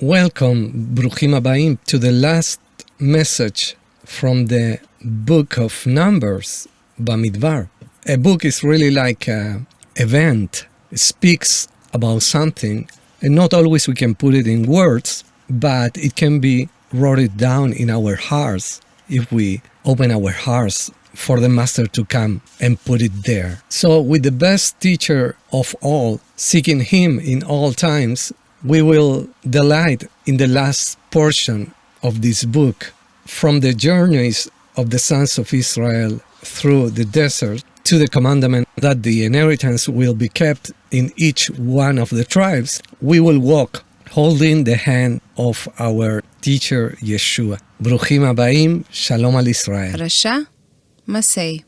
Welcome, Bruchim Abayim, to the last message from the book of Numbers, Bamidbar. A book is really like an event. It speaks about something, and not always we can put it in words, but it can be wrote down in our hearts if we open our hearts for the Master to come and put it there. So with the best teacher of all, seeking him in all times, we will delight in the last portion of this book, from the journeys of the sons of Israel through the desert to the commandment that the inheritance will be kept in each one of the tribes. We will walk holding the hand of our teacher YSHUA. Bruchim Abayim, Shalom al Israel. Parasha, Massei.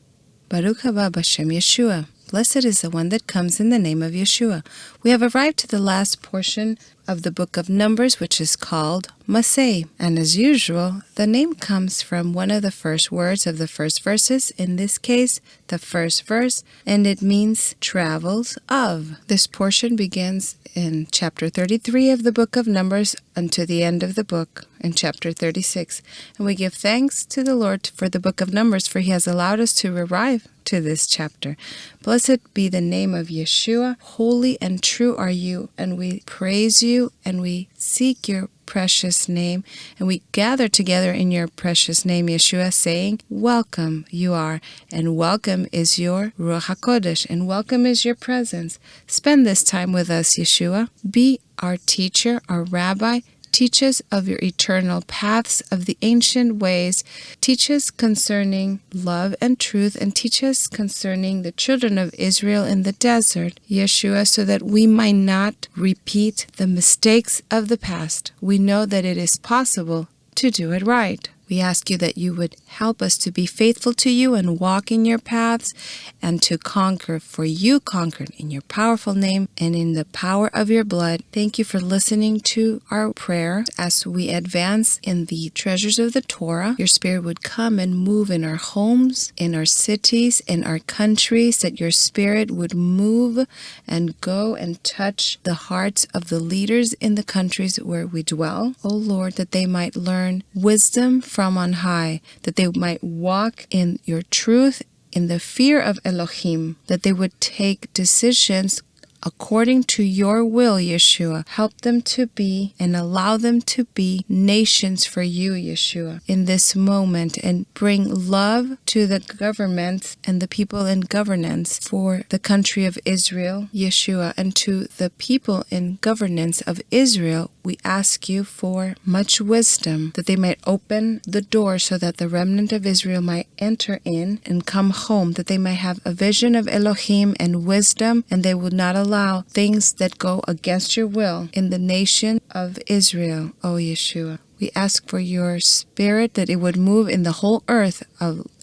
Baruch haba b'shem YSHUA. Blessed is the one that comes in the name of YSHUA. We have arrived to the last portion of the book of Numbers, which is called Massei. And as usual, the name comes from one of the first words of the first verses, in this case, the first verse, and it means travels of. This portion begins in chapter 33 of the book of Numbers unto the end of the book in chapter 36. And we give thanks to the Lord for the book of Numbers, for he has allowed us to arrive to this chapter. Blessed be the name of YSHUA. Holy and true are you, and we praise you, and we seek your precious name, and we gather together in your precious name, YSHUA, saying, welcome you are, and welcome is your Ruach HaKodesh, and welcome is your presence. Spend this time with us, YSHUA. Be our teacher, our rabbi. Teach us of your eternal paths, of the ancient ways. Teach us concerning love and truth, and teach us concerning the children of Israel in the desert, YSHUA, so that we might not repeat the mistakes of the past. We know that it is possible to do it right. We ask you that you would help us to be faithful to you and walk in your paths and to conquer, for you conquered in your powerful name and in the power of your blood. Thank you for listening to our prayer as we advance in the treasures of the Torah. Your Spirit would come and move in our homes, in our cities, in our countries, that your Spirit would move and go and touch the hearts of the leaders in the countries where we dwell. O Lord, that they might learn wisdom from on high, that they might walk in your truth, in the fear of Elohim, that they would take decisions according to your will, YSHUA. Help them to be and allow them to be nations for you, YSHUA, in this moment, and bring love to the government and the people in governance for the country of Israel, YSHUA, and to the people in governance of Israel. We ask you for much wisdom, that they might open the door so that the remnant of Israel might enter in and come home, that they might have a vision of Elohim and wisdom, and they would not allow things that go against your will in the nation of Israel, O YSHUA. We ask for your Spirit, that it would move in the whole earth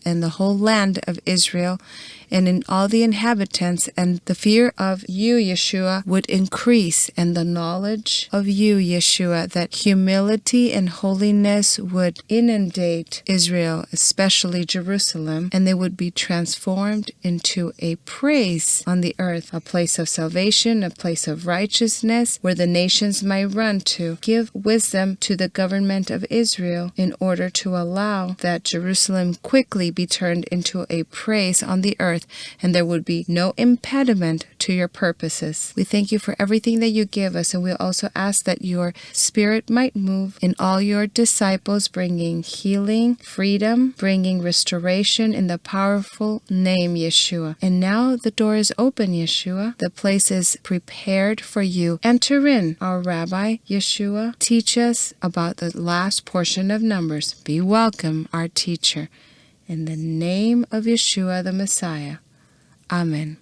and the whole land of Israel, and in all the inhabitants, and the fear of you, YSHUA, would increase, and the knowledge of you, YSHUA, that humility and holiness would inundate Israel, especially Jerusalem, and they would be transformed into a praise on the earth, a place of salvation, a place of righteousness, where the nations might run to. Give wisdom to the government of Israel in order to allow that Jerusalem quickly be turned into a praise on the earth, and there would be no impediment to your purposes. We thank you for everything that you give us, and we also ask that your Spirit might move in all your disciples, bringing healing, freedom, bringing restoration in the powerful name, YSHUA. And now the door is open, YSHUA. The place is prepared for you. Enter in, our Rabbi, YSHUA. Teach us about the last portion of Numbers. Be welcome, our teacher. In the name of YSHUA the Messiah. Amen.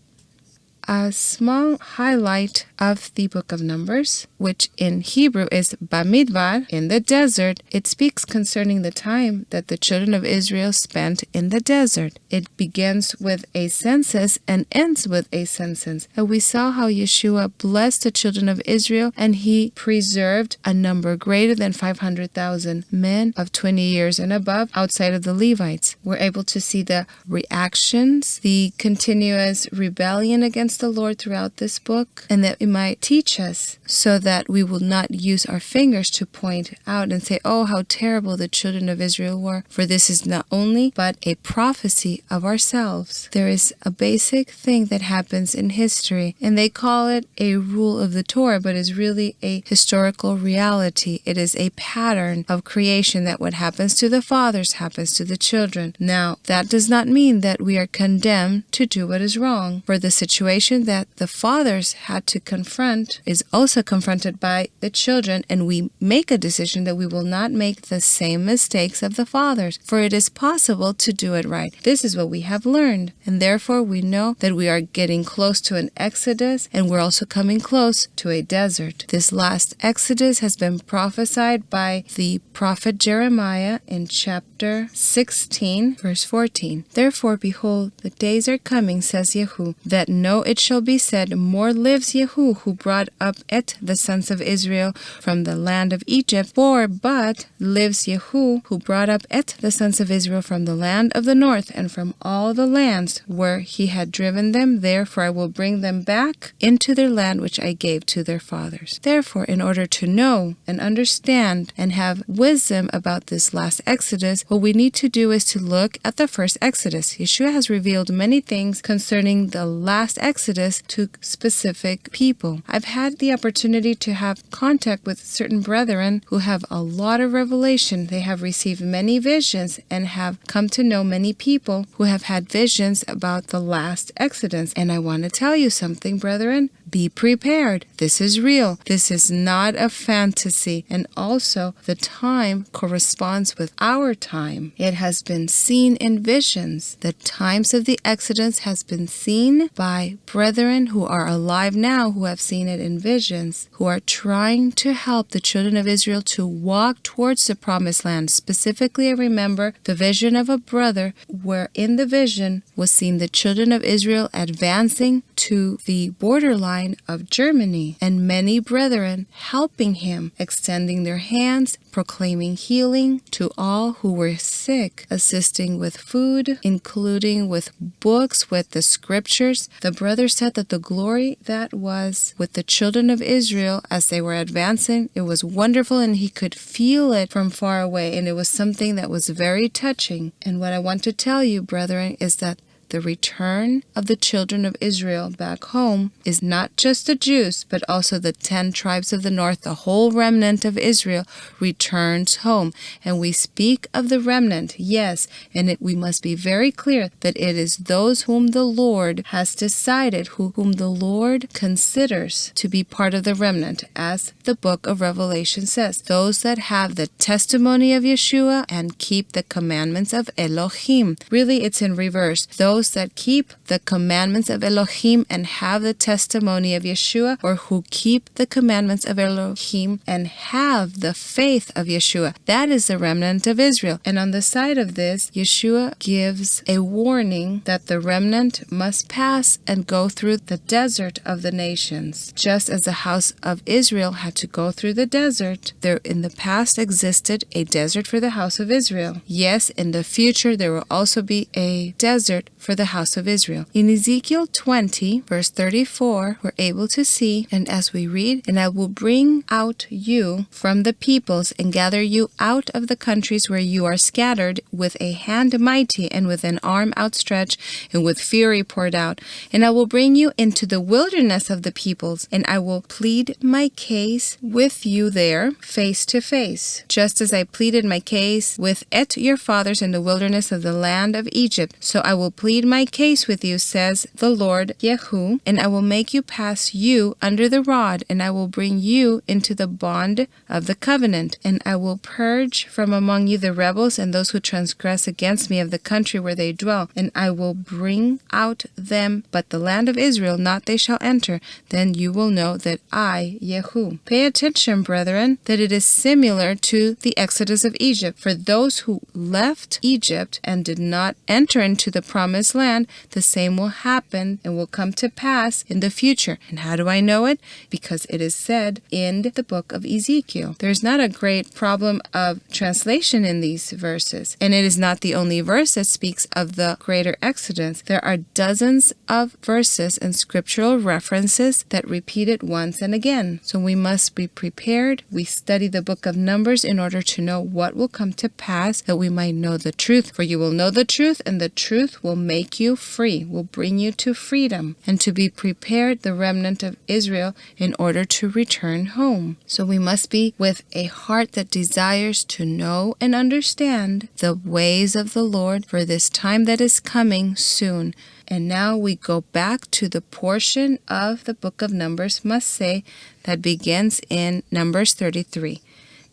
A small highlight of the book of Numbers, which in Hebrew is Bamidbar, in the desert. It speaks concerning the time that the children of Israel spent in the desert. It begins with a census and ends with a census. And we saw how YSHUA blessed the children of Israel, and he preserved a number greater than 500,000 men of 20 years and above outside of the Levites. We're able to see the reactions, the continuous rebellion against ask the Lord throughout this book, and that it might teach us so that we will not use our fingers to point out and say, oh, how terrible the children of Israel were. For this is not only but a prophecy of ourselves. There is a basic thing that happens in history, and they call it a rule of the Torah, but is really a historical reality. It is a pattern of creation that what happens to the fathers happens to the children. Now, that does not mean that we are condemned to do what is wrong, for the situation that the fathers had to confront is also confronted by the children, and we make a decision that we will not make the same mistakes of the fathers, for it is possible to do it right. This is what we have learned, and therefore we know that we are getting close to an exodus, and we're also coming close to a desert. This last exodus has been prophesied by the prophet Jeremiah in chapter 16, verse 14. Therefore, behold, the days are coming, says Yehu, that no, it shall be said, more lives Yehu, who brought up the sons of Israel from the land of Egypt, but lives Yehu, who brought up the sons of Israel from the land of the north, and from all the lands where he had driven them. Therefore I will bring them back into their land which I gave to their fathers. Therefore, in order to know and understand and have wisdom about this last exodus, what we need to do is to look at the first exodus. YSHUA has revealed many things concerning the last exodus to specific people. I've had the opportunity to have contact with certain brethren who have a lot of revelation. They have received many visions and have come to know many people who have had visions about the last exodus. And I want to tell you something, brethren. Be prepared. This is real. This is not a fantasy. And also, the time corresponds with our time. It has been seen in visions. The times of the Exodus has been seen by brethren who are alive now, who have seen it in visions, who are trying to help the children of Israel to walk towards the promised land. Specifically, I remember the vision of a brother where in the vision was seen the children of Israel advancing to the borderline of Germany, and many brethren helping him, extending their hands, proclaiming healing to all who were sick, assisting with food, including with books, with the scriptures. The brother said that the glory that was with the children of Israel as they were advancing, it was wonderful, and he could feel it from far away, and it was something that was very touching. And what I want to tell you, brethren, is that the return of the children of Israel back home is not just the Jews, but also the 10 tribes of the north. The whole remnant of Israel returns home. And we speak of the remnant, yes, and we must be very clear that it is those whom the Lord has decided, whom the Lord considers to be part of the remnant, as the book of Revelation says. Those that have the testimony of YSHUA and keep the commandments of Elohim. Really, it's in reverse. Those that keep the commandments of Elohim and have the testimony of YSHUA, or who keep the commandments of Elohim and have the faith of YSHUA. That is the remnant of Israel. And on the side of this, YSHUA gives a warning that the remnant must pass and go through the desert of the nations. Just as the house of Israel had to go through the desert, there in the past existed a desert for the house of Israel. Yes, in the future there will also be a desert for the house of Israel. In Ezekiel 20, verse 34, we're able to see, and as we read, and I will bring out you from the peoples and gather you out of the countries where you are scattered with a hand mighty and with an arm outstretched and with fury poured out. And I will bring you into the wilderness of the peoples, and I will plead my case with you there face to face, just as I pleaded my case with your fathers in the wilderness of the land of Egypt. So I will plead my case with you, says the Lord Yehu, and I will make you pass you under the rod, and I will bring you into the bond of the covenant, and I will purge from among you the rebels and those who transgress against me of the country where they dwell, and I will bring out them, but the land of Israel not they shall enter. Then you will know that I, Yehu. Pay attention, brethren, that it is similar to the Exodus of Egypt. For those who left Egypt and did not enter into the promised promised land, the same will happen and will come to pass in the future. And how do I know it? Because it is said in the book of Ezekiel. There's not a great problem of translation in these verses, and it is not the only verse that speaks of the greater Exodus. There are dozens of verses and scriptural references that repeat it once and again. So we must be prepared. We study the book of Numbers in order to know what will come to pass, that we might know the truth. For you will know the truth, and the truth will make you free, will bring you to freedom, and to be prepared, the remnant of Israel, in order to return home. So we must be with a heart that desires to know and understand the ways of the Lord for this time that is coming soon. And now we go back to the portion of the book of Numbers, Massei, that begins in Numbers 33.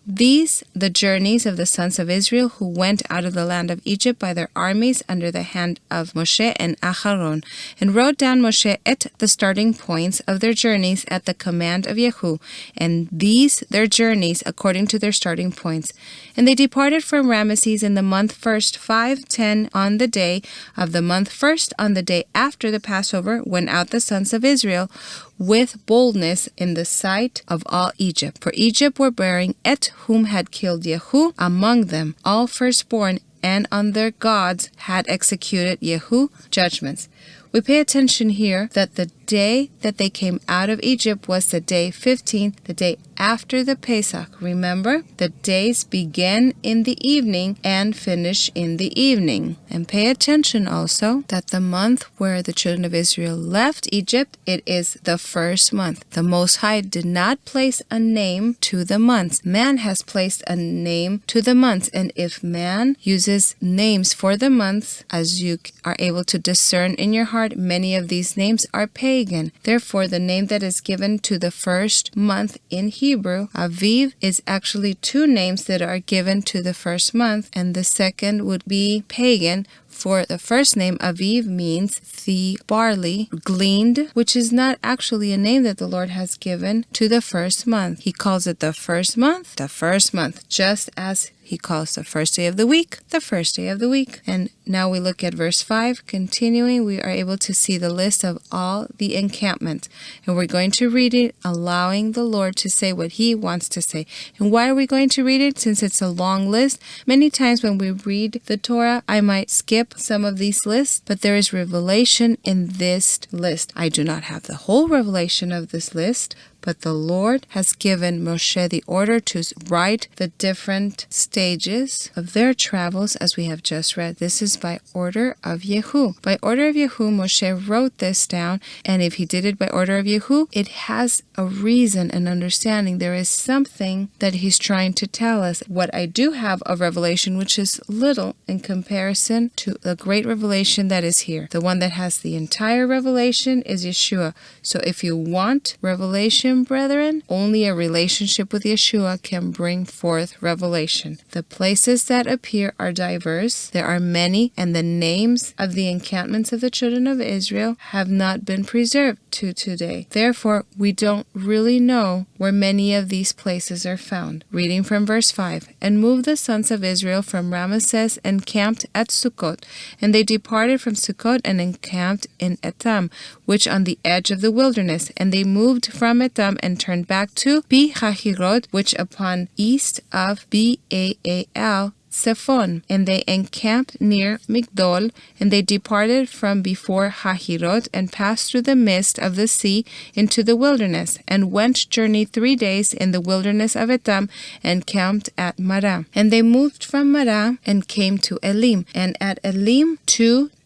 These, the journeys of the sons of Israel who went out of the land of Egypt by their armies under the hand of Moshe and Aharon, and wrote down Moshe at the starting points of their journeys at the command of YSHUA, and these their journeys according to their starting points. And they departed from Ramesses in the month first, 5-10 on the day of the month first, on the day after the Passover, went out the sons of Israel with boldness in the sight of all Egypt. For Egypt were bearing Et, whom had killed YSHUA, among them, all firstborn, and on their gods had executed YSHUA judgments. We pay attention here that the day that they came out of Egypt was the day 15, the day after the Pesach. Remember, the days begin in the evening and finish in the evening. And pay attention also that the month where the children of Israel left Egypt, it is the first month. The Most High did not place a name to the months. Man has placed a name to the months, and if man uses names for the months, as you are able to discern in your heart, many of these names are pagan. Therefore, the name that is given to the first month in Hebrew, Aviv, is actually two names that are given to the first month, and the second would be pagan. For the first name, Aviv, means the barley gleaned, which is not actually a name that the Lord has given to the first month. He calls it the first month, just as He calls the first day of the week, the first day of the week. And now we look at verse 5. Continuing, we are able to see the list of all the encampments. And we're going to read it, allowing the Lord to say what He wants to say. And why are we going to read it? Since it's a long list. Many times when we read the Torah, I might skip some of these lists, but there is revelation in this list. I do not have the whole revelation of this list, but the Lord has given Moshe the order to write the different stages of their travels, as we have just read. This is by order of YSHUA. By order of YSHUA, Moshe wrote this down, and if he did it by order of YSHUA, it has a reason and understanding. There is something that he's trying to tell us. What I do have of revelation, which is little in comparison to the great revelation that is here. The one that has the entire revelation is YSHUA. So if you want revelation, brethren, only a relationship with YSHUA can bring forth revelation. The places that appear are diverse. There are many, and the names of the encampments of the children of Israel have not been preserved to today. Therefore, we don't really know where many of these places are found. Reading from verse 5. And moved the sons of Israel from Ramesses and camped at Sukkot. And they departed from Sukkot and encamped in Etam, which on the edge of the wilderness. And they moved from Etam and turned back to Pi-Hahirot, which upon east of Baal Zephon, and they encamped near Migdol, and they departed from before Hahirot, and passed through the midst of the sea into the wilderness, and went journey 3 days in the wilderness of Etam, and camped at Marah. And they moved from Marah, and came to Elim, and at Elim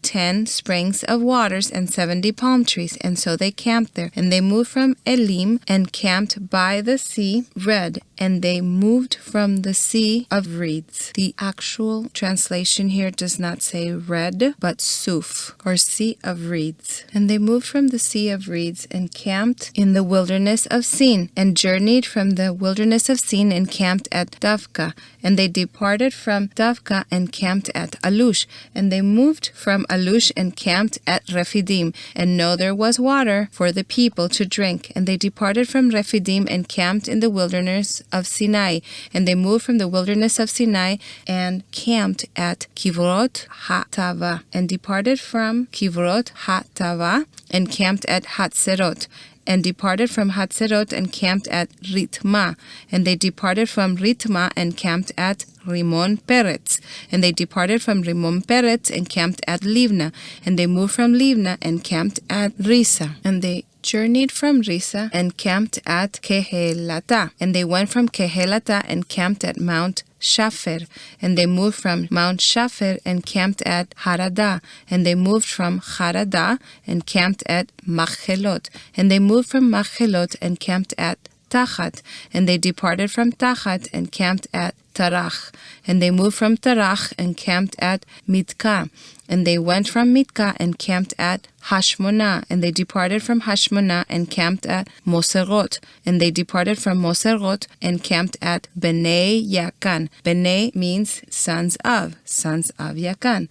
10 springs of waters and 70 palm trees, and so they camped there. And they moved from Elim and camped by the sea Red, and they moved from the sea of reeds. The actual translation here does not say red, but Suf, or sea of reeds. And they moved from the sea of reeds and camped in the wilderness of Sin, and journeyed from the wilderness of Sin and camped at Davka. And they departed from Davka and camped at Alush, and they moved from Alush and camped at Rephidim. And no, there was water for the people to drink. And they departed from Rephidim and camped in the wilderness of Sinai. And they moved from the wilderness of Sinai and camped at Kivrot HaTava. And departed from Kivrot HaTava and camped at Hatzerot. And departed from Hatzerot and camped at Ritma. And they departed from Ritma and camped at Rimon Peretz. And they departed from Rimon Peretz and camped at Livna. And they moved from Livna and camped at Risa. And they journeyed from Risa and camped at Kehelata. And they went from Kehelata and camped at Mount Shafer. And they moved from Mount Shafer and camped at Harada. And they moved from Harada and camped at Machelot. And they moved from Machelot and camped at Tachat. And they departed from Tachat and camped at Tarach. And they moved from Tarach and camped at Mitka. And they went from Mitka and camped at Hashmonah. And they departed from Hashmonah and camped at Moserot. And they departed from Moserot and camped at Bnei Yakan. Bnei means sons of Yakan.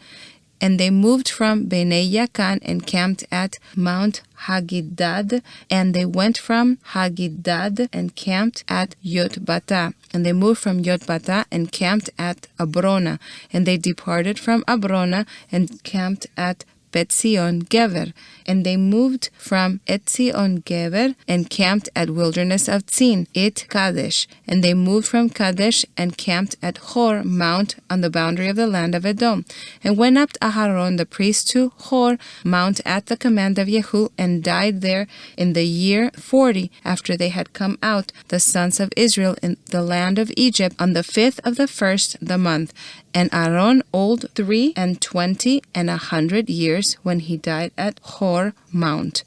And they moved from Bnei Yakan and camped at Mount Hagidad. And they went from Hagidad and camped at Yotbata. And they moved from Yotbata and camped at Abrona. And they departed from Abrona and camped at Etzion Gever. And they moved from Etzion Gever and camped at wilderness of Tzin, Kadesh. And they moved from Kadesh and camped at Hor Mount on the boundary of the land of Edom. And went up Aharon the priest to Hor Mount at the command of Yehu, and died there in the year 40 after they had come out, the sons of Israel, in the land of Egypt, on the 5th of the first the month. And Aaron old 23 and 100 years when he died at Hor Mount.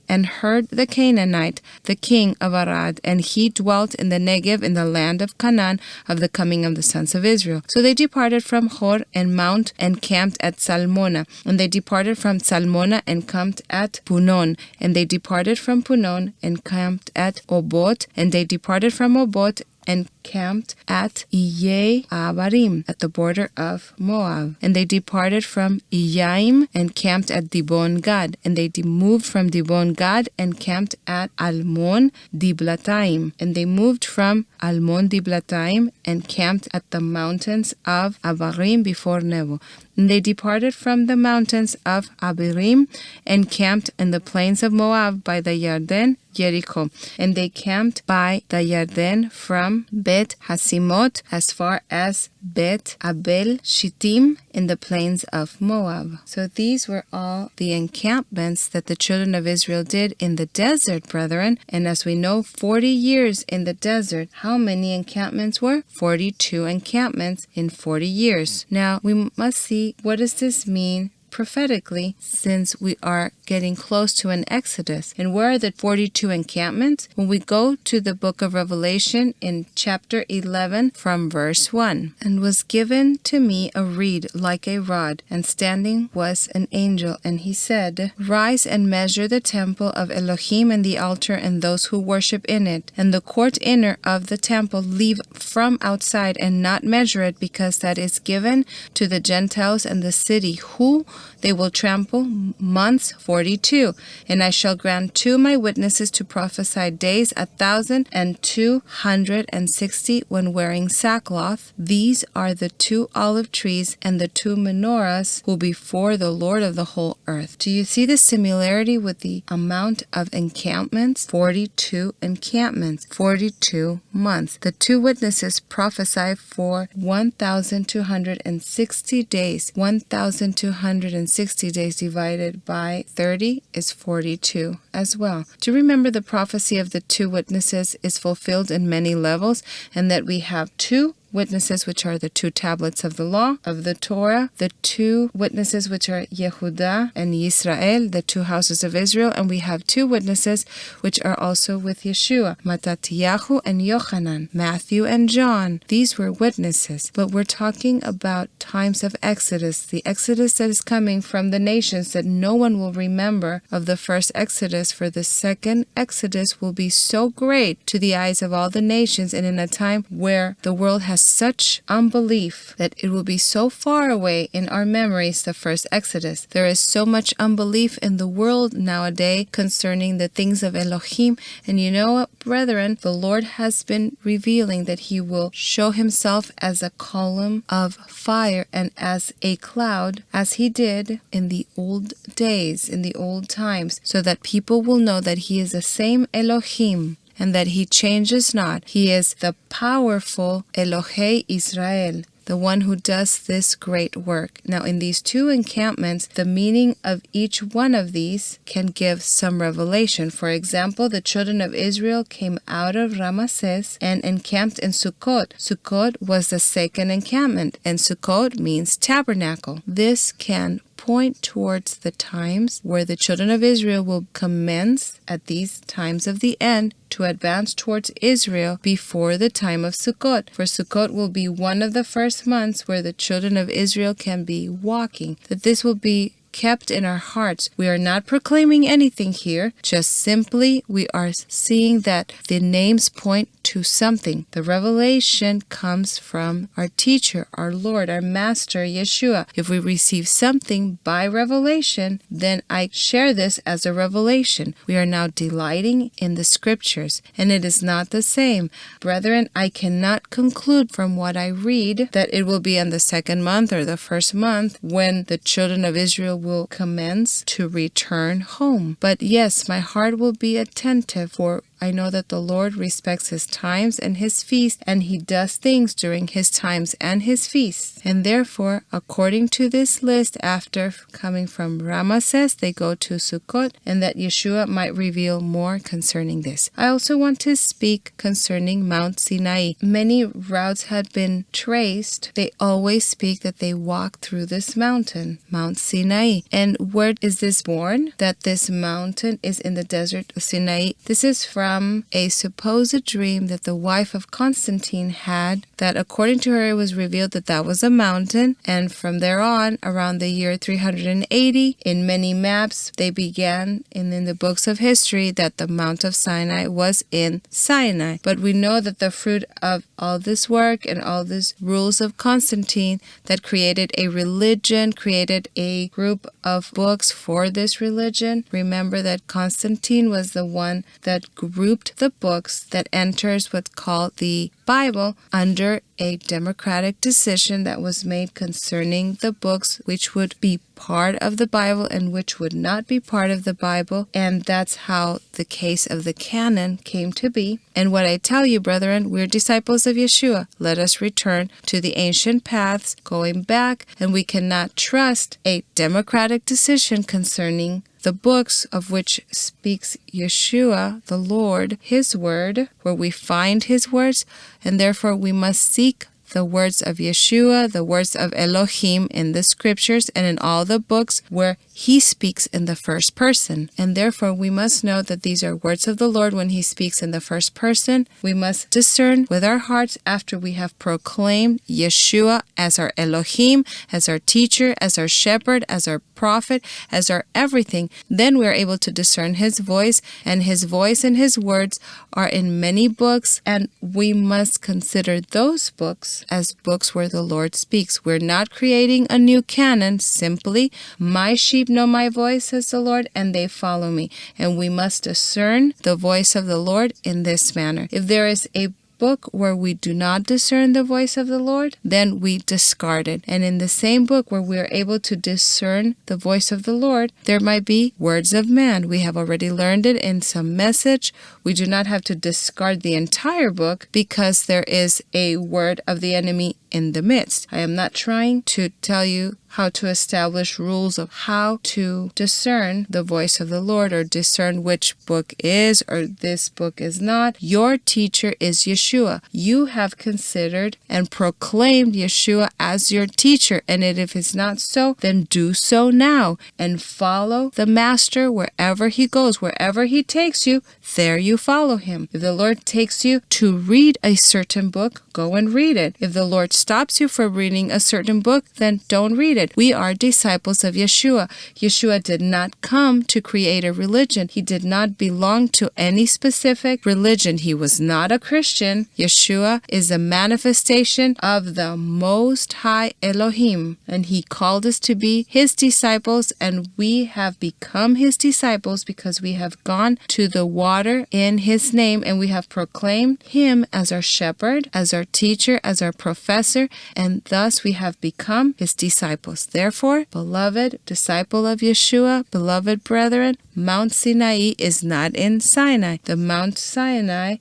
And heard the Canaanite, the king of Arad, and he dwelt in the Negev in the land of Canaan, of the coming of the sons of Israel. So they departed from Hor and Mount and camped at Salmona. And they departed from Salmona and camped at Punon. And they departed from Punon and camped at Obot. And they departed from Obot and camped at Iyei Abarim, at the border of Moab. And they departed from Iyaim and camped at Dibon Gad. And they moved from Dibon Gad and camped at Almon Diblatayim. And they moved from Almon Diblatayim and camped at the mountains of Abarim before Nebo. And they departed from the mountains of Abirim and camped in the plains of Moab by the Yarden, Jericho. And they camped by the Yarden from Bet Hasimot as far as Bet Abel Shittim in the plains of Moab. So these were all the encampments that the children of Israel did in the desert, brethren. And as we know, 40 years in the desert. How many encampments were? 42 encampments in 40 years. Now, we must see, what does this mean prophetically, since we are getting close to an Exodus? And where are the 42 encampments? When we go to the book of Revelation in chapter 11 from verse 1. And was given to me a reed like a rod, and standing was an angel, and he said, Rise and measure the temple of Elohim and the altar and those who worship in it, and the court inner of the temple leave from outside, and not measure it, because that is given to the Gentiles and the city, who they will trample months 42. And I shall grant to my witnesses to prophesy days 1,260 when wearing sackcloth. These are the 2 olive trees and the 2 menorahs who before the Lord of the whole earth. Do you see the similarity with the amount of encampments? 42 encampments, 42 months. The 2 witnesses prophesy for 1,260 days. 1,260 days divided by 30 is 42 as well. To remember, the prophecy of the 2 witnesses is fulfilled in many levels, and that we have 2 witnesses, which are the 2 tablets of the law, of the Torah, the 2 witnesses, which are Yehuda and Yisrael, the 2 houses of Israel, and we have 2 witnesses, which are also with Yeshua, Mattatyahu and Yochanan, Matthew and John. These were witnesses, but we're talking about times of Exodus, the Exodus that is coming from the nations that no one will remember of the first Exodus, for the second Exodus will be so great to the eyes of all the nations, and in a time where the world has such unbelief that it will be so far away in our memories, the first Exodus. There is so much unbelief in the world nowadays concerning the things of Elohim. And you know what, brethren? The Lord has been revealing that He will show Himself as a column of fire and as a cloud, as He did in the old days, in the old times, so that people will know that He is the same Elohim and that He changes not. He is the powerful Elohei Israel, the one who does this great work. Now, in these two encampments, the meaning of each one of these can give some revelation. For example, the children of Israel came out of Massei and encamped in Sukkot. Sukkot was the second encampment, and Sukkot means tabernacle. This can point towards the times where the children of Israel will commence at these times of the end to advance towards Israel before the time of Sukkot. For Sukkot will be one of the first months where the children of Israel can be walking. That this will be kept in our hearts. We are not proclaiming anything here, just simply we are seeing that the names point to something. The revelation comes from our teacher, our Lord, our Master, YSHUA. If we receive something by revelation, then I share this as a revelation. We are now delighting in the scriptures, and it is not the same. Brethren, I cannot conclude from what I read that it will be in the second month or the first month when the children of Israel will commence to return home. But yes, my heart will be attentive, for I know that the Lord respects His times and His feasts, and He does things during His times and His feasts. And therefore, according to this list, after coming from Massei, they go to Sukkot, and that YSHUA might reveal more concerning this. I also want to speak concerning Mount Sinai. Many routes had been traced. They always speak that they walked through this mountain, Mount Sinai. And where is this born? That this mountain is in the desert of Sinai. This is from a supposed dream that the wife of Constantine had, that according to her it was revealed that that was a mountain, and from there on, around the year 380, in many maps they began in the books of history that the Mount of Sinai was in Sinai. But we know that the fruit of all this work and all these rules of Constantine that created a religion, created a group of books for this religion. Remember that Constantine was the one that grouped the books that enters what's called the Bible under a democratic decision that was made concerning the books which would be part of the Bible and which would not be part of the Bible. And that's how the case of the canon came to be. And what I tell you, brethren, we're disciples of YSHUA. Let us return to the ancient paths, going back, and we cannot trust a democratic decision concerning the books of which speaks YSHUA, the Lord, His word, where we find His words, and therefore we must seek the words of YSHUA, the words of Elohim in the scriptures and in all the books where He speaks in the first person. And therefore we must know that these are words of the Lord when He speaks in the first person. We must discern with our hearts after we have proclaimed YSHUA as our Elohim, as our teacher, as our shepherd, as our prophet, as our everything. Then we are able to discern His voice, and His voice and His words are in many books, and we must consider those books as books where the Lord speaks. We're not creating a new canon, simply, my sheep know my voice, says the Lord, and they follow me. And we must discern the voice of the Lord in this manner. If there is a book where we do not discern the voice of the Lord, then we discard it. And in the same book where we are able to discern the voice of the Lord, there might be words of man. We have already learned it in some message. We do not have to discard the entire book because there is a word of the enemy in the midst. I am not trying to tell you how to establish rules of how to discern the voice of the Lord or discern which book is or this book is not. Your teacher is YSHUA. You have considered and proclaimed YSHUA as your teacher, and if it's not so, then do so now and follow the Master wherever He goes. Wherever He takes you, there you follow Him. If the Lord takes you to read a certain book, go and read it. If the Lord stops you from reading a certain book, then don't read it. We are disciples of YSHUA. YSHUA did not come to create a religion. He did not belong to any specific religion. He was not a Christian. YSHUA is a manifestation of the Most High Elohim, and He called us to be His disciples, and we have become His disciples because we have gone to the water in His name, and we have proclaimed Him as our shepherd, as our teacher, as our professor, and thus we have become His disciples. Therefore, beloved disciple of YSHUA, beloved brethren, Mount Sinai is not in Sinai. The Mount Sinai,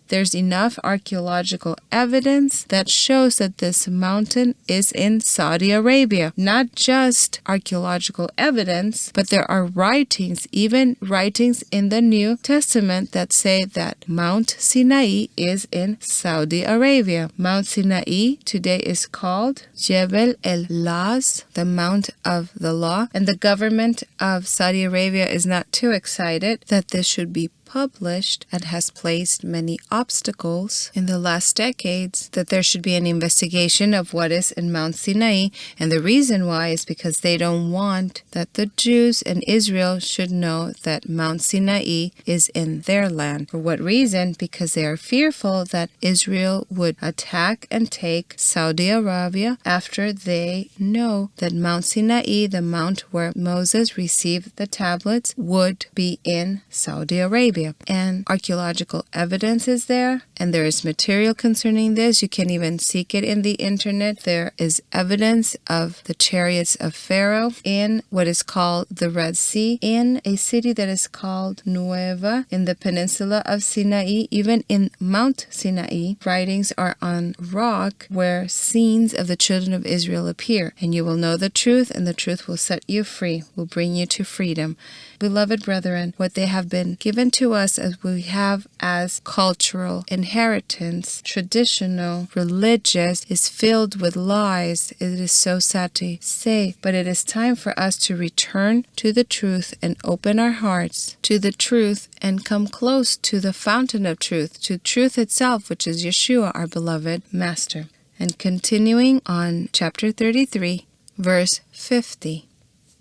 there's enough archaeological evidence that shows that this mountain is in Saudi Arabia. Not just archaeological evidence, but there are writings, even writings in the New Testament, that say that Mount Sinai is in Saudi Arabia. Mount Sinai today is called Jebel el-Laz, the Mount of the Law, and the government of Saudi Arabia is not too excited that this should be published and has placed many obstacles in the last decades that there should be an investigation of what is in Mount Sinai, and the reason why is because they don't want that the Jews and Israel should know that Mount Sinai is in their land. For what reason? Because they are fearful that Israel would attack and take Saudi Arabia after they know that Mount Sinai, the mount where Moses received the tablets, would be in Saudi Arabia. And archaeological evidence is there, and there is material concerning this. You can even seek it in the internet. There is evidence of the chariots of Pharaoh in what is called the Red Sea, in a city that is called Nueva, in the peninsula of Sinai. Even in Mount Sinai, writings are on rock where scenes of the children of Israel appear. And you will know the truth, and the truth will set you free, will bring you to freedom. Beloved brethren, what they have been given to us as we have as cultural inheritance, traditional, religious, is filled with lies. It is so sad to say, but it is time for us to return to the truth and open our hearts to the truth and come close to the fountain of truth, to truth itself, which is YSHUA, our beloved Master. And continuing on chapter 33, verse 50.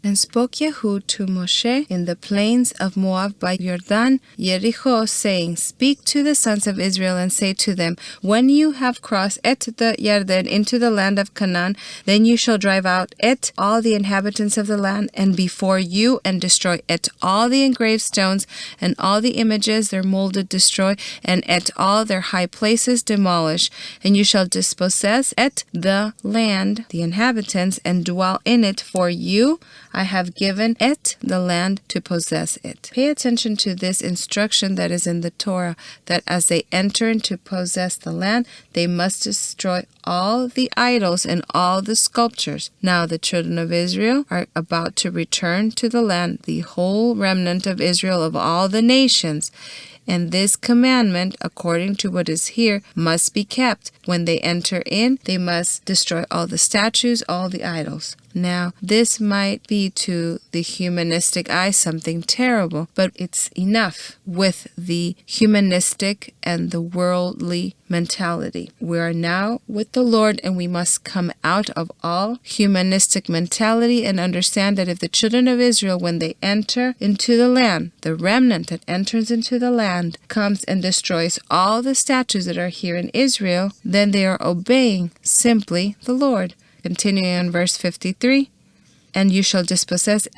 And spoke Yahud to Moshe in the plains of Moab by Jordan, Jericho, saying, Speak to the sons of Israel and say to them, When you have crossed the Jordan into the land of Canaan, then you shall drive out all the inhabitants of the land, and before you, and destroy all the engraved stones, and all the images their molded destroy, and all their high places demolish. And you shall dispossess the land, the inhabitants, and dwell in it, for you I have given the land to possess it. Pay attention to this instruction that is in the Torah, that as they enter in to possess the land, they must destroy all the idols and all the sculptures. Now the children of Israel are about to return to the land, the whole remnant of Israel of all the nations. And this commandment, according to what is here, must be kept. When they enter in, they must destroy all the statues, all the idols. Now, this might be to the humanistic eye something terrible, but it's enough with the humanistic and the worldly mentality. We are now with the Lord, and we must come out of all humanistic mentality and understand that if the children of Israel, when they enter into the land, the remnant that enters into the land comes and destroys all the statues that are here in Israel, then they are obeying simply the Lord. Continuing on verse 53, And you shall dispossess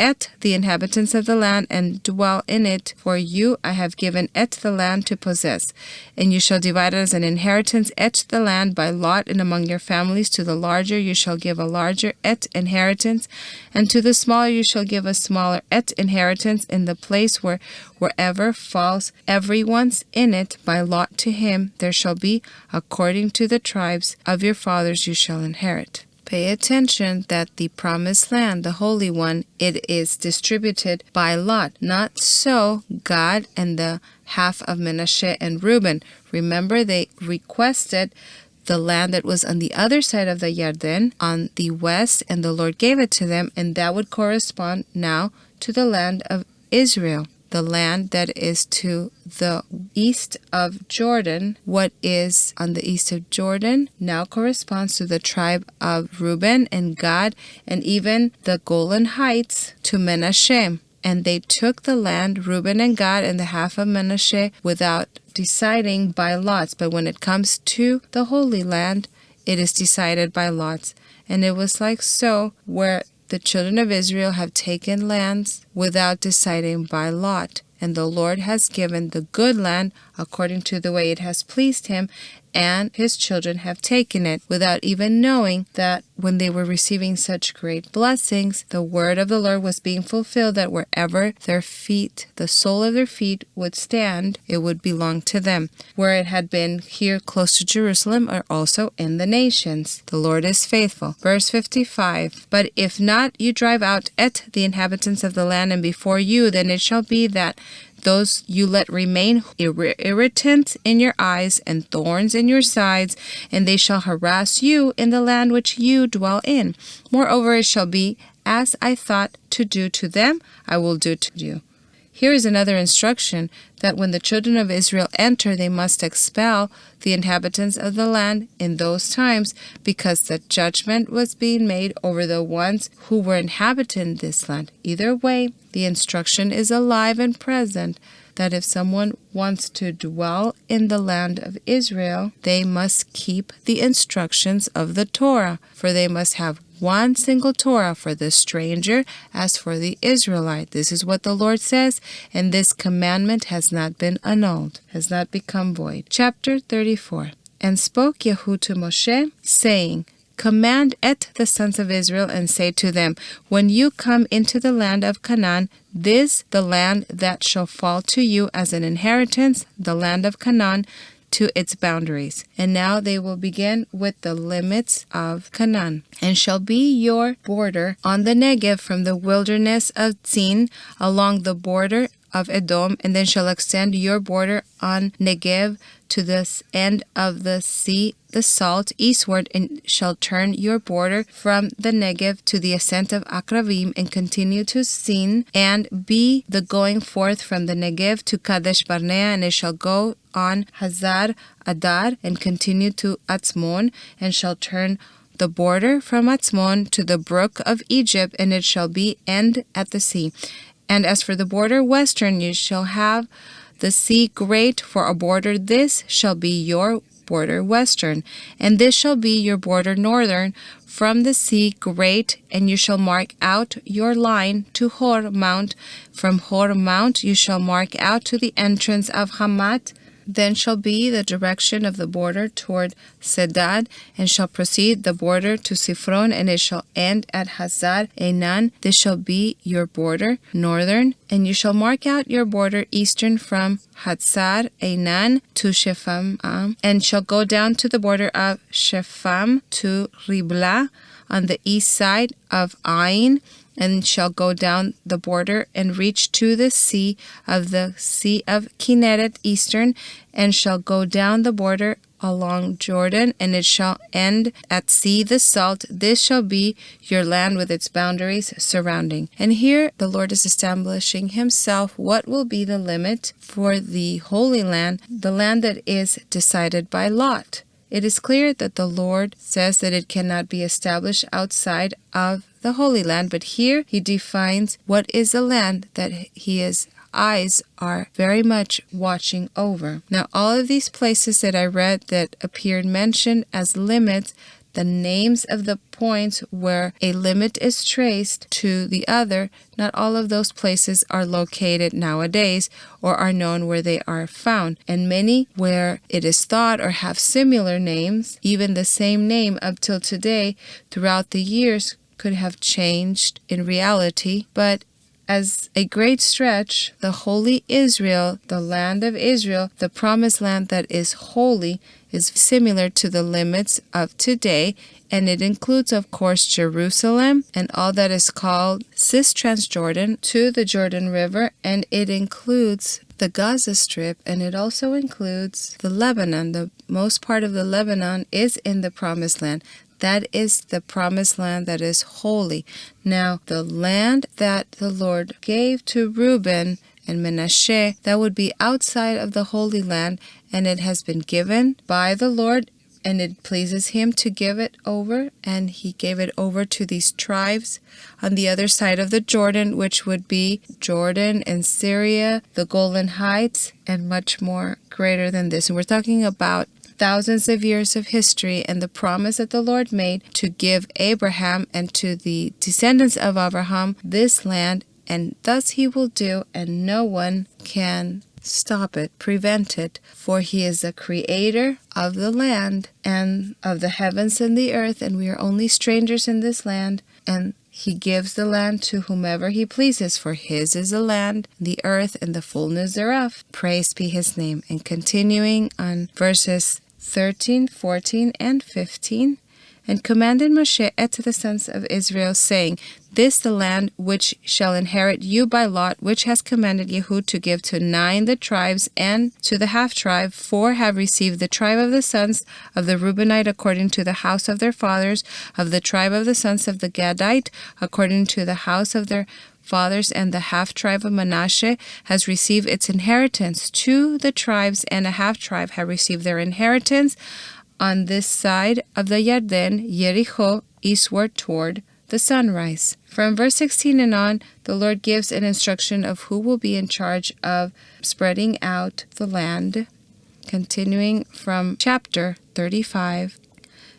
the inhabitants of the land, and dwell in it, for you I have given the land to possess. And you shall divide it as an inheritance the land by lot, and among your families. To the larger you shall give a larger inheritance, and to the smaller you shall give a smaller inheritance. In the place wherever falls everyone's in it by lot to him, there shall be, according to the tribes of your fathers you shall inherit. Pay attention that the promised land, the Holy One, it is distributed by lot. Not so God and the half of Manasseh and Reuben. Remember, they requested the land that was on the other side of the Jordan, on the west, and the Lord gave it to them, and that would correspond now to the land of Israel. the land that is to the east of Jordan. What is on the east of Jordan now corresponds to the tribe of Reuben and Gad, and even the Golan Heights to Menashe. And they took the land, Reuben and Gad, and the half of Menashe, without deciding by lots. But when it comes to the Holy Land, it is decided by lots. And it was like so where the children of Israel have taken lands without deciding by lot. And the Lord has given the good land according to the way it has pleased him, and his children have taken it without even knowing that when they were receiving such great blessings, the word of the Lord was being fulfilled, that wherever their feet, the sole of their feet would stand, it would belong to them. Where it had been here close to Jerusalem or also in the nations. The Lord is faithful. Verse 55, but if not, you drive out the inhabitants of the land, and before you, then it shall be that those you let remain irritant in your eyes and thorns in your sides, and they shall harass you in the land which you dwell in. Moreover, it shall be, as I thought to do to them, I will do to you. Here is another instruction, that when the children of Israel enter, they must expel the inhabitants of the land in those times, because the judgment was being made over the ones who were inhabiting this land. Either way, the instruction is alive and present, that if someone wants to dwell in the land of Israel, they must keep the instructions of the Torah, for they must have one single Torah for the stranger as for the Israelite. This is what the Lord says, and this commandment has not been annulled, has not become void. Chapter 34. And spoke Yehu to Moshe, saying, Command the sons of Israel, and say to them, when you come into the land of Canaan, this the land that shall fall to you as an inheritance, the land of Canaan, to its boundaries. And now they will begin with the limits of Canaan, and shall be your border on the Negev from the wilderness of Tzin along the border of Edom, and then shall extend your border on Negev to the end of the sea, the salt, eastward, and shall turn your border from the Negev to the ascent of Akravim, and continue to Sin, and be the going forth from the Negev to Kadesh Barnea, and it shall go on Hazar Adar, and continue to Atzmon, and shall turn the border from Atzmon to the brook of Egypt, and it shall be end at the sea. And as for the border western, you shall have the sea great for a border. This shall be your border western, and this shall be your border northern from the sea great, and you shall mark out your line to Hor Mount. From Hor Mount you shall mark out to the entrance of Hamat. Then shall be the direction of the border toward Sedad, and shall proceed the border to Siphron, and it shall end at Hazar Enan. This shall be your border northern, and you shall mark out your border eastern from Hazar Enan to Shepham, and shall go down to the border of Shepham to Riblah on the east side of Ain, and shall go down the border and reach to the sea of Kinneret eastern, and shall go down the border along Jordan, and it shall end at sea the salt. This shall be your land with its boundaries surrounding. And here the Lord is establishing himself what will be the limit for the Holy Land, the land that is decided by lot. It is clear that the Lord says that it cannot be established outside of the Holy Land, but here he defines what is a land that his eyes are very much watching over. Now, all of these places that I read that appeared mentioned as limits, the names of the points where a limit is traced to the other, not all of those places are located nowadays or are known where they are found. And many where it is thought or have similar names, even the same name up till today, throughout the years could have changed in reality. But as a great stretch, the holy Israel, the land of Israel, the promised land that is holy, is similar to the limits of today, and it includes, of course, Jerusalem and all that is called Cis-Transjordan to the Jordan River, and it includes the Gaza Strip, and it also includes the Lebanon. The most part of the Lebanon is in the promised land. That is the promised land that is holy. Now, the land that the Lord gave to Reuben and Menashe, that would be outside of the Holy Land, and it has been given by the Lord, and it pleases him to give it over, and he gave it over to these tribes on the other side of the Jordan, which would be Jordan and Syria, the Golan Heights, and much more greater than this. And we're talking about thousands of years of history and the promise that the Lord made to give Abraham and to the descendants of Abraham this land, and thus he will do, and no one can stop it, prevent it, for he is the creator of the land and of the heavens and the earth, and we are only strangers in this land, and he gives the land to whomever he pleases, for his is the land, the earth, and the fullness thereof. Praise be his name. And continuing on verses 13, 14, and 15, and commanded Moshe to the sons of Israel, saying, This the land which shall inherit you by lot, which has commanded YSHUA to give to 9 the tribes, and to the half tribe 4 have received the tribe of the sons of the Reubenite according to the house of their fathers, of the tribe of the sons of the Gadite according to the house of their fathers, and the half tribe of Manasseh has received its inheritance. 2 the tribes and a half tribe have received their inheritance on this side of the Yarden, Jericho, eastward toward the sunrise. From verse 16 and on, the Lord gives an instruction of who will be in charge of spreading out the land. Continuing from chapter 35.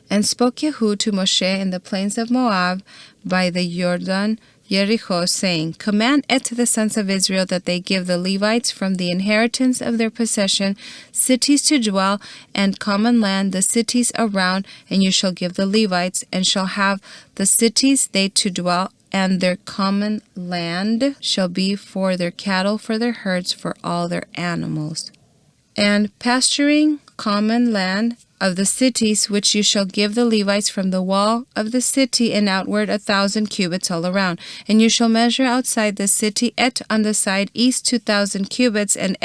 And spoke YSHUA to Moshe in the plains of Moab by the Jordan, Jericho, saying, Command to the sons of Israel that they give the Levites from the inheritance of their possession cities to dwell, and common land, the cities around, and you shall give the Levites, and shall have the cities they to dwell, and their common land shall be for their cattle, for their herds, for all their animals. And pasturing common land of the cities which you shall give the Levites from the wall of the city and outward 1,000 cubits all around. And you shall measure outside the city on the side east 2,000 cubits, and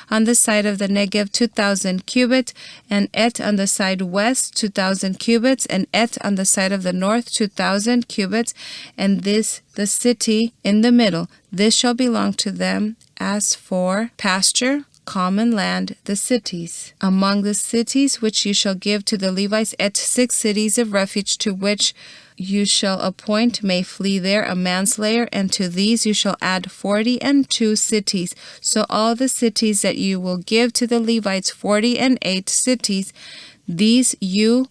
on the side of the Negev 2,000 cubits, and on the side west 2,000 cubits, and on the side of the north 2,000 cubits, and this the city in the middle. This shall belong to them as for pasture, common land, the cities. Among the cities which you shall give to the Levites 6 cities of refuge, to which you shall appoint may flee there a manslayer, and to these you shall add 42 cities. So all the cities that you will give to the Levites, 48 cities, these you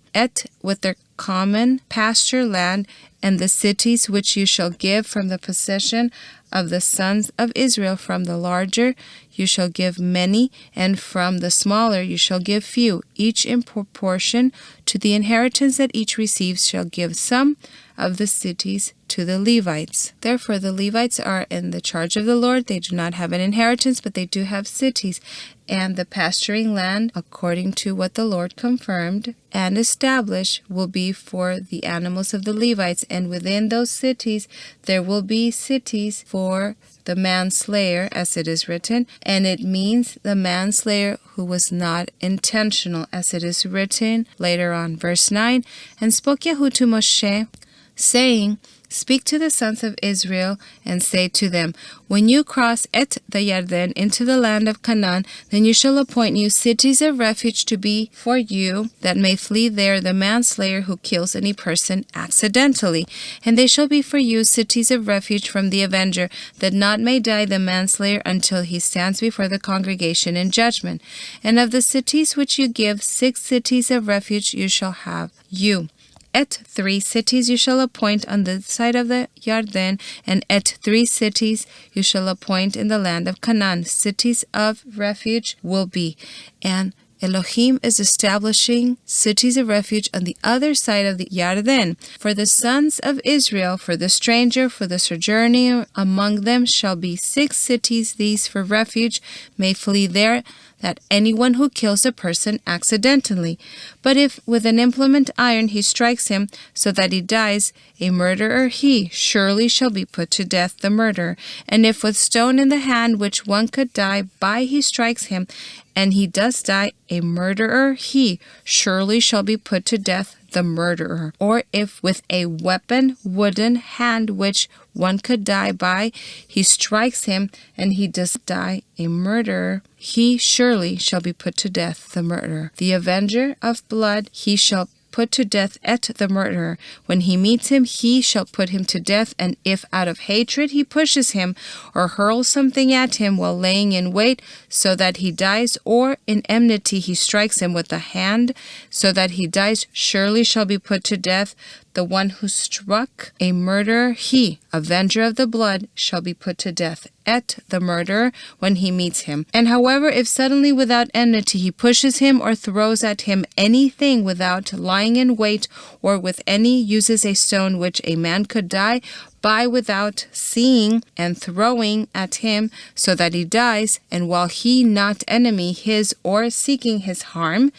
with their common pasture land, and the cities which you shall give from the possession of the sons of Israel, from the larger you shall give many, and from the smaller you shall give few, each in proportion to the inheritance that each receives shall give some of the cities to the Levites. Therefore the Levites are in the charge of the Lord. They do not have an inheritance, but they do have cities, and the pasturing land, according to what the Lord confirmed and established, will be for the animals of the Levites. And within those cities there will be cities for the manslayer, as it is written, and it means the manslayer who was not intentional, as it is written later on. Verse 9, And spoke YSHUA to Moshe, saying, Speak to the sons of Israel, and say to them, When you cross the Yarden into the land of Canaan, then you shall appoint you cities of refuge to be for you, that may flee there the manslayer who kills any person accidentally. And they shall be for you cities of refuge from the avenger, that not may die the manslayer until he stands before the congregation in judgment. And of the cities which you give, 6 cities of refuge you shall have you. 3 cities you shall appoint on the side of the Yarden, and 3 cities you shall appoint in the land of Canaan. Cities of refuge will be. And Elohim is establishing cities of refuge on the other side of the Yarden. For the sons of Israel, for the stranger, for the sojourner among them shall be 6 cities. These for refuge may flee there, that anyone who kills a person accidentally. But if with an implement iron he strikes him, so that he dies, a murderer he surely shall be put to death, the murderer. And if with stone in the hand which one could die by he strikes him, and he does die, a murderer he surely shall be put to death, the murderer. Or if with a weapon, wooden hand, which one could die by, he strikes him, and he does die a murderer, he surely shall be put to death, the murderer. The avenger of blood he shall put to death at the murderer. When he meets him, he shall put him to death, and if out of hatred he pushes him, or hurls something at him while laying in wait, so that he dies, or in enmity he strikes him with the hand, so that he dies, surely shall be put to death. The one who struck a murderer, he, avenger of the blood, shall be put to death at the murderer when he meets him. And however, if suddenly without enmity he pushes him or throws at him anything without lying in wait, or with any uses a stone which a man could die by without seeing, and throwing at him so that he dies, and while he not enemy his or seeking his harm,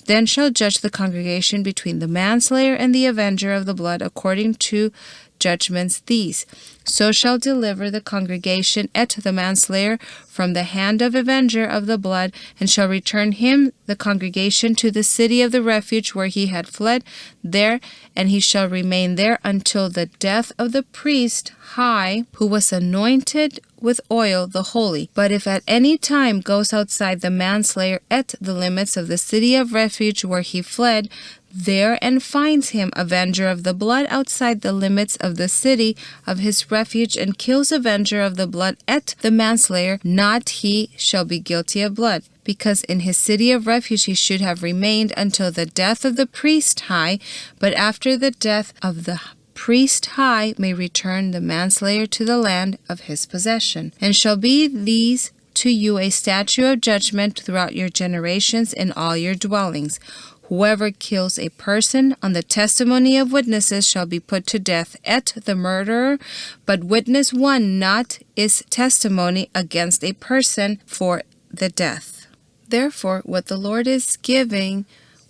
then shall judge the congregation between the manslayer and the avenger of the blood according to judgments these. So shall deliver the congregation at the manslayer from the hand of avenger of the blood, and shall return him, the congregation, to the city of the refuge where he had fled there, and he shall remain there until the death of the priest high, who was anointed with oil, the holy. But if at any time goes outside the manslayer at the limits of the city of refuge where he fled there, and finds him, avenger of the blood, outside the limits of the city of his refuge, and kills avenger of the blood at the manslayer, not he shall be guilty of blood, because in his city of refuge he should have remained until the death of the priest high, but after the death of the priest high may return the manslayer to the land of his possession. And shall be these to you a statute of judgment throughout your generations in all your dwellings. Whoever kills a person on the testimony of witnesses shall be put to death at the murderer, but witness one not is testimony against a person for the death. Therefore, what the Lord is giving,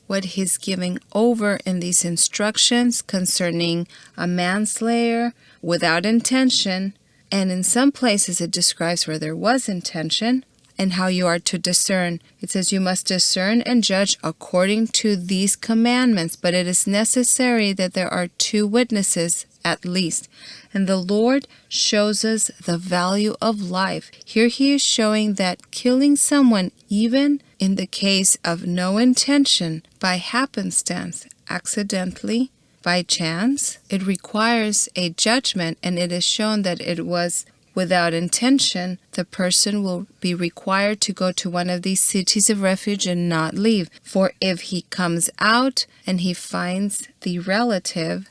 what he's giving over in these instructions concerning a manslayer without intention, and in some places it describes where there was intention, and how you are to discern. It says you must discern and judge according to these commandments, but it is necessary that there are 2 witnesses at least. And the Lord shows us the value of life. Here he is showing that killing someone, even in the case of no intention, by happenstance, accidentally, by chance, it requires a judgment, and it is shown that it was without intention. The person will be required to go to one of these cities of refuge and not leave. For if he comes out and he finds the relative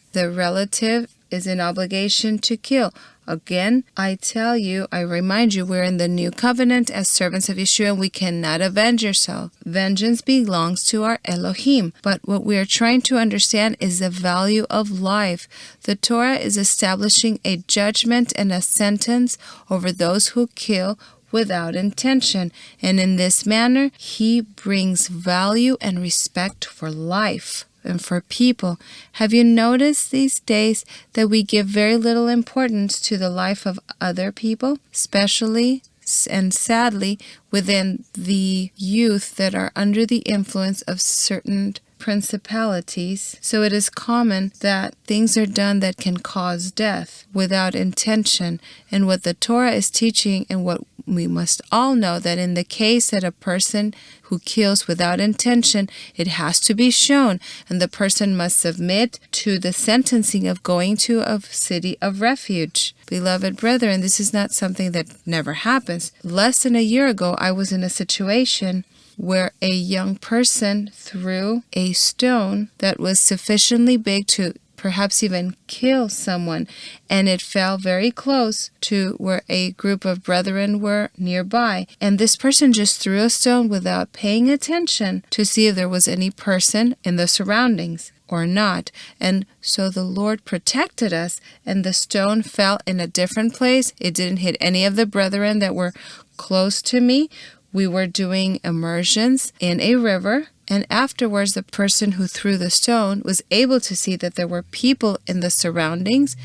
is in obligation to kill. Again, I tell you, I remind you, we're in the new covenant as servants of YSHUA, and we cannot avenge ourselves. Vengeance belongs to our Elohim. But what we are trying to understand is the value of life. The Torah is establishing a judgment and a sentence over those who kill without intention. And in this manner, he brings value and respect for life and for people. Have you noticed these days that we give very little importance to the life of other people, especially and sadly within the youth that are under the influence of certain principalities? So it is common that things are done that can cause death without intention. And what the Torah is teaching, and what we must all know, that in the case that a person who kills without intention, it has to be shown, and the person must submit to the sentencing of going to a city of refuge. Beloved brethren, this is not something that never happens. Less than a year ago, I was in a situation where a young person threw a stone that was sufficiently big to perhaps even kill someone, and it fell very close to where a group of brethren were nearby. And this person just threw a stone without paying attention to see if there was any person in the surroundings or not. And so the Lord protected us, and the stone fell in a different place. It didn't hit any of the brethren that were close to me. We were doing immersions in a river, and afterwards the person who threw the stone was able to see that there were people in the surroundings.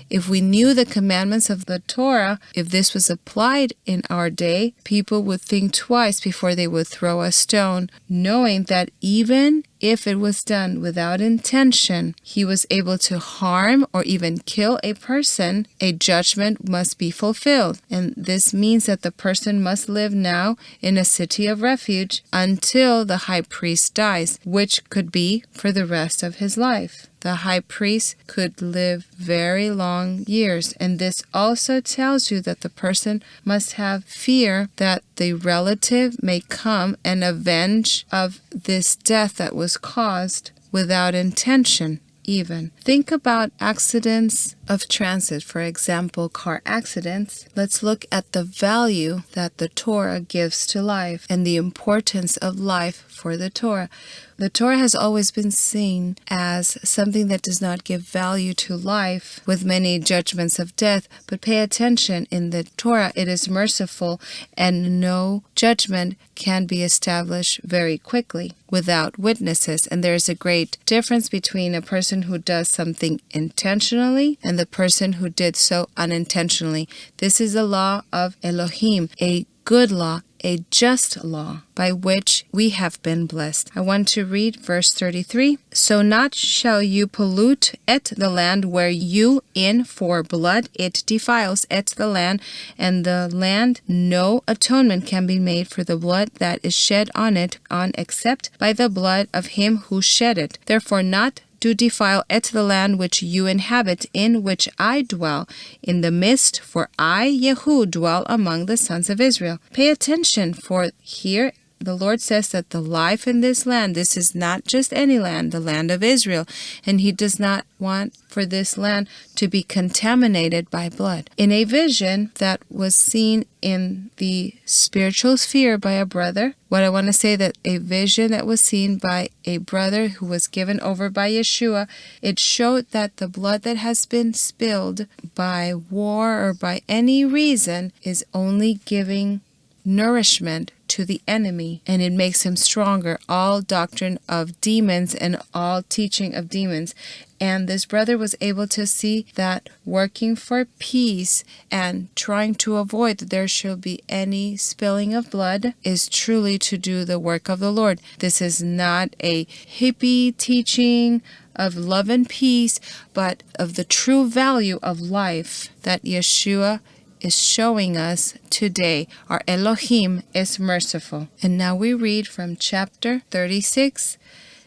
If we knew the commandments of the Torah, if this was applied in our day, people would think twice before they would throw a stone, knowing that even if it was done without intention, he was able to harm or even kill a person, a judgment must be fulfilled. And this means that the person must live now in a city of refuge until the high priest dies, which could be for the rest of his life. The high priest could live very long years, and this also tells you that the person must have fear that the relative may come and avenge of this death that was caused without intention. Even think about accidents of transit, for example, car accidents. Let's look at the value that the Torah gives to life and the importance of life for the Torah. The Torah has always been seen as something that does not give value to life with many judgments of death, but pay attention, in the Torah it is merciful and no judgment can be established very quickly without witnesses. And there is a great difference between a person who does something intentionally and the person who did so unintentionally. This is the law of Elohim, a good law, a just law by which we have been blessed. I want to read verse 33. So not shall you pollute at the land where you in for blood it defiles at the land, and the land no atonement can be made for the blood that is shed on it except by the blood of him who shed it. Therefore not do defile at the land which you inhabit, in which I dwell in the midst, for I, YSHUA, dwell among the sons of Israel. Pay attention, for here the Lord says that the life in this land, this is not just any land, the land of Israel, and he does not want for this land to be contaminated by blood. In a vision that was seen in the spiritual sphere by a brother, what I want to say that a vision that was seen by a brother who was given over by YSHUA, it showed that the blood that has been spilled by war or by any reason is only giving nourishment to the enemy, and it makes him stronger. All doctrine of demons and all teaching of demons. And this brother was able to see that working for peace and trying to avoid that there should be any spilling of blood is truly to do the work of the Lord. This is not a hippie teaching of love and peace, but of the true value of life that YSHUA is showing us today. Our Elohim is merciful. And now we read from chapter 36.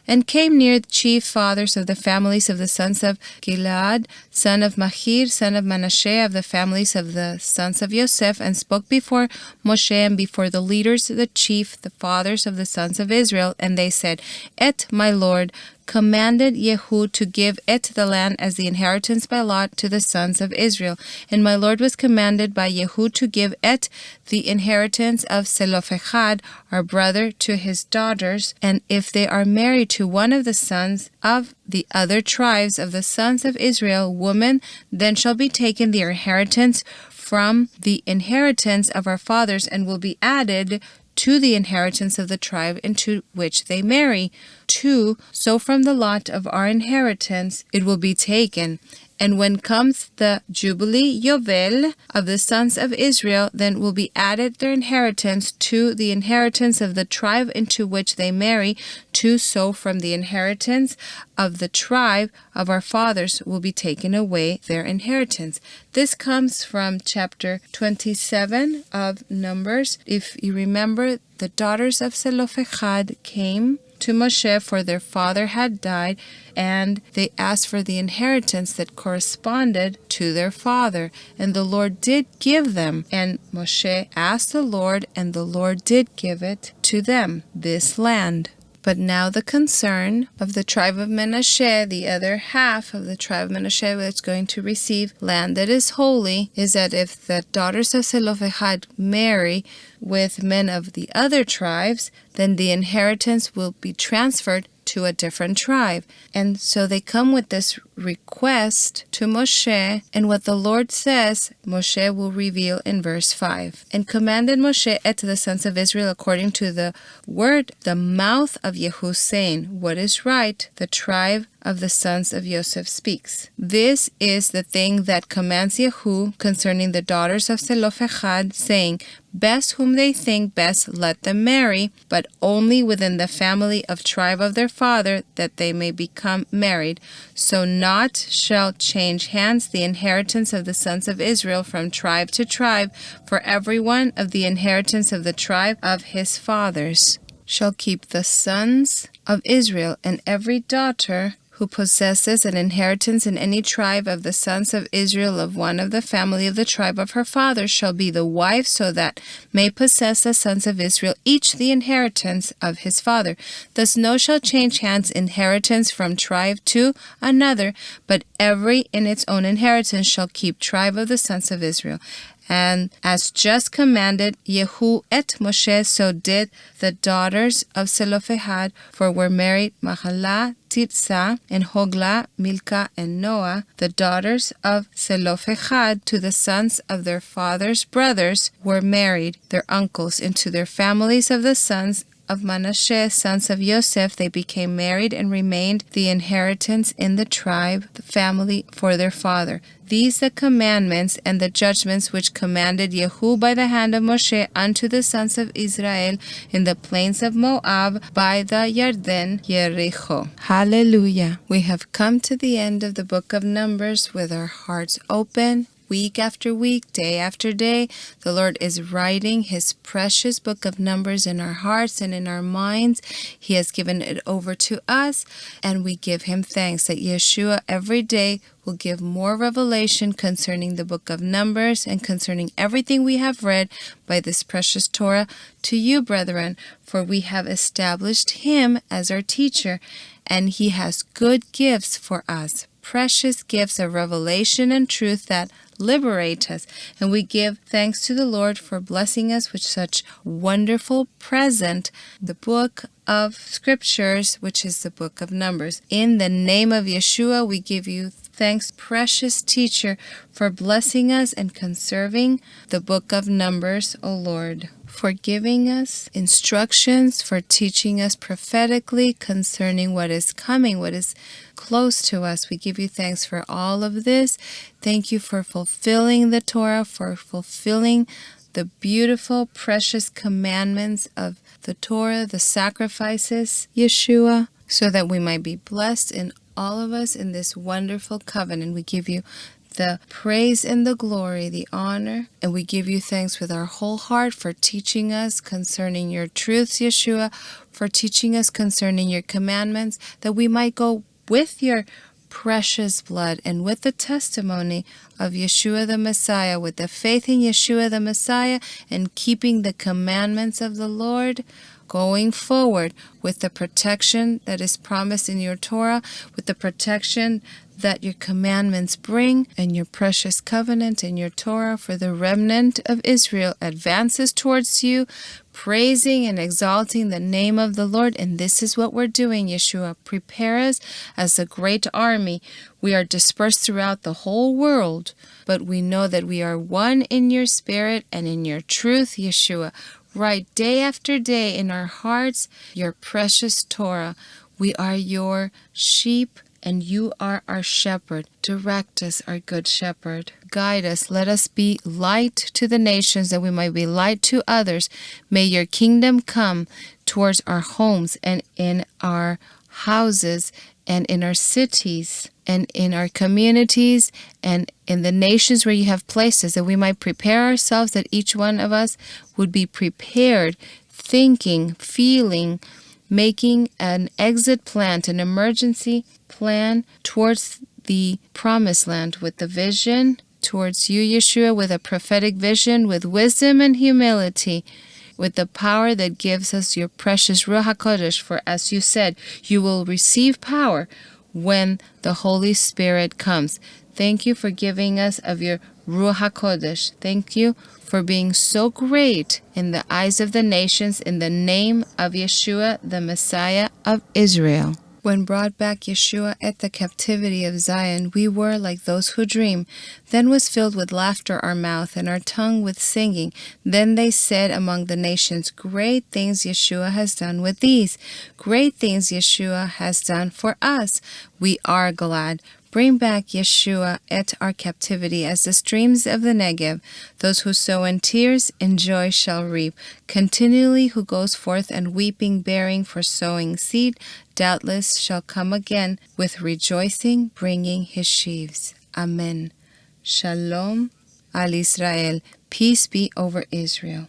And came near the chief fathers of the families of the sons of Gilead, son of Machir, son of Manasseh, of the families of the sons of Yosef, and spoke before Moshe and before the leaders, the chief, the fathers of the sons of Israel. And they said, Et my Lord commanded YSHUA to give it the land as the inheritance by lot to the sons of Israel. And my Lord was commanded by YSHUA to give it the inheritance of Zelophehad, our brother, to his daughters. And if they are married to one of the sons of the other tribes of the sons of Israel, woman, then shall be taken the inheritance from the inheritance of our fathers, and will be added to the inheritance of the tribe into which they marry. 2. So from the lot of our inheritance it will be taken. And when comes the Jubilee Yovel of the sons of Israel, then will be added their inheritance to the inheritance of the tribe into which they marry. 2. So from the inheritance of the tribe of our fathers will be taken away their inheritance. This comes from chapter 27 of Numbers. If you remember, the daughters of Zelophehad came to Moshe, for their father had died, and they asked for the inheritance that corresponded to their father. And the Lord did give them. And Moshe asked the Lord, and the Lord did give it to them, this land. But now the concern of the tribe of Manasseh, the other half of the tribe of Manasseh that's going to receive land that is holy, is that if the daughters of Zelophehad marry with men of the other tribes, then the inheritance will be transferred to a different tribe. And so they come with this request to Moshe, and what the Lord says, Moshe will reveal in verse 5. And commanded Moshe et the sons of Israel according to the word, the mouth of Yehu, saying, what is right, the tribe of the sons of Joseph speaks. This is the thing that commands Yehu concerning the daughters of Zelophehad, saying, best whom they think best let them marry, but only within the family of tribe of their father, that they may become married. So not shall change hands the inheritance of the sons of Israel from tribe to tribe, for every one of the inheritance of the tribe of his fathers shall keep the sons of Israel, and every daughter who possesses an inheritance in any tribe of the sons of Israel of one of the family of the tribe of her father shall be the wife, so that may possess the sons of Israel each the inheritance of his father. Thus no shall change hands inheritance from tribe to another, but every in its own inheritance shall keep tribe of the sons of Israel. And as just commanded Yehu et Moshe, so did the daughters of Zelophehad, for were married Mahalah, Tirzah, and Hoglah, Milcah, and Noah, the daughters of Zelophehad, to the sons of their father's brothers, were married, their uncles, into their families of the sons of Manasseh, sons of Joseph. They became married and remained the inheritance in the tribe, the family, for their father. These the commandments and the judgments which commanded Yehu by the hand of Moshe unto the sons of Israel in the plains of Moab by the Yarden, Jericho. Hallelujah. We have come to the end of the book of Numbers with our hearts open. Week after week, day after day, the Lord is writing His precious book of Numbers in our hearts and in our minds. He has given it over to us, and we give Him thanks that YSHUA every day will give more revelation concerning the book of Numbers and concerning everything we have read by this precious Torah to you, brethren, for we have established Him as our teacher, and He has good gifts for us, precious gifts of revelation and truth that liberate us. And we give thanks to the Lord for blessing us with such wonderful present, the book of scriptures, which is the book of Numbers. In the name of YSHUA, we give you thanks, precious teacher, for blessing us and conserving the book of Numbers, O Lord, for giving us instructions, for teaching us prophetically concerning what is coming, what is close to us. We give you thanks for all of this. Thank you for fulfilling the Torah, for fulfilling the beautiful, precious commandments of the Torah, the sacrifices, YSHUA, so that we might be blessed in all of us in this wonderful covenant. We give you the praise and the glory, the honor, and we give you thanks with our whole heart for teaching us concerning your truths, YSHUA, for teaching us concerning your commandments, that we might go with your precious blood and with the testimony of YSHUA the Messiah, with the faith in YSHUA the Messiah, and keeping the commandments of the Lord, going forward with the protection that is promised in your Torah, with the protection that your commandments bring, and your precious covenant in your Torah, for the remnant of Israel advances towards you, praising and exalting the name of the Lord. And this is what we're doing, YSHUA. Prepare us as a great army. We are dispersed throughout the whole world, but we know that we are one in your spirit and in your truth, YSHUA. Write day after day in our hearts your precious Torah. We are your sheep, and you are our shepherd. Direct us, our good shepherd. Guide us. Let us be light to the nations, that we might be light to others. May your kingdom come towards our homes and in our houses and in our cities and in our communities and in the nations where you have placed us, that we might prepare ourselves, that each one of us would be prepared, thinking, feeling, making an exit plan, an emergency plan towards the promised land, with the vision towards you, YSHUA, with a prophetic vision, with wisdom and humility, with the power that gives us your precious Ruach HaKodesh. For as you said, you will receive power when the Holy Spirit comes. Thank you for giving us of your Ruach HaKodesh. Thank you for being so great in the eyes of the nations, in the name of YSHUA, the Messiah of Israel. When brought back YSHUA at the captivity of Zion, we were like those who dream. Then was filled with laughter our mouth, and our tongue with singing. Then they said among the nations, Great things YSHUA has done with these. Great things YSHUA has done for us. We are glad. Bring back YSHUA at our captivity as the streams of the Negev. Those who sow in tears in joy shall reap. Continually who goes forth and weeping, bearing for sowing seed, doubtless shall come again with rejoicing, bringing his sheaves. Amen. Shalom al Israel. Peace be over Israel.